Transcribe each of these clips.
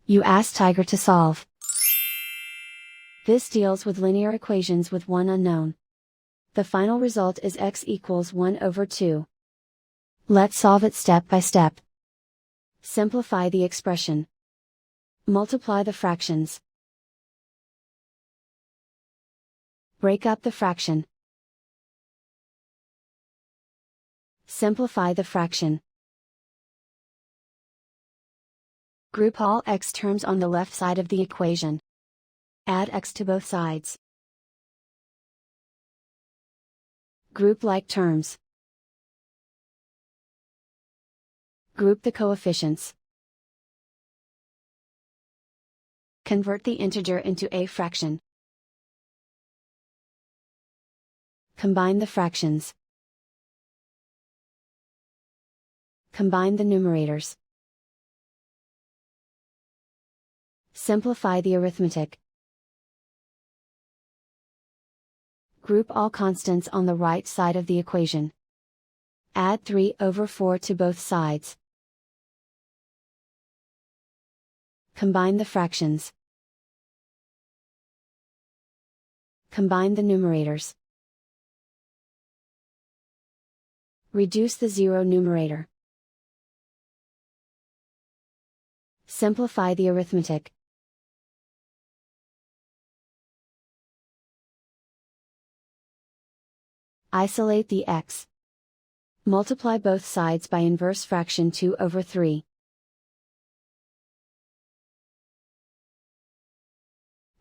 You ask Tiger to solve. This deals with linear equations with one unknown. The final result is x equals 1 over 2. Let's solve it step by step. Simplify the expression. Multiply the fractions. Break up the fraction. Simplify the fraction. Group all x terms on the left side of the equation. Add x to both sides. Group like terms. Group the coefficients. Convert the integer into a fraction. Combine the fractions. Combine the numerators. Simplify the arithmetic. Group all constants on the right side of the equation. Add 3 over 4 to both sides. Combine the fractions. Combine the numerators. Reduce the zero numerator. Simplify the arithmetic. Isolate the x. Multiply both sides by inverse fraction 2 over 3.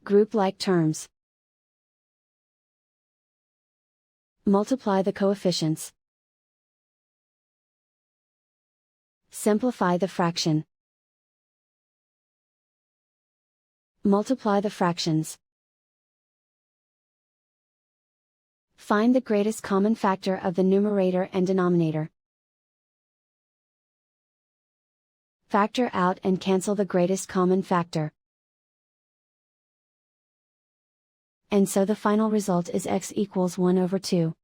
Group like terms. Multiply the coefficients. Simplify the fraction. Multiply the fractions. Find the greatest common factor of the numerator and denominator. Factor out and cancel the greatest common factor. And so the final result is x equals 1 over 2.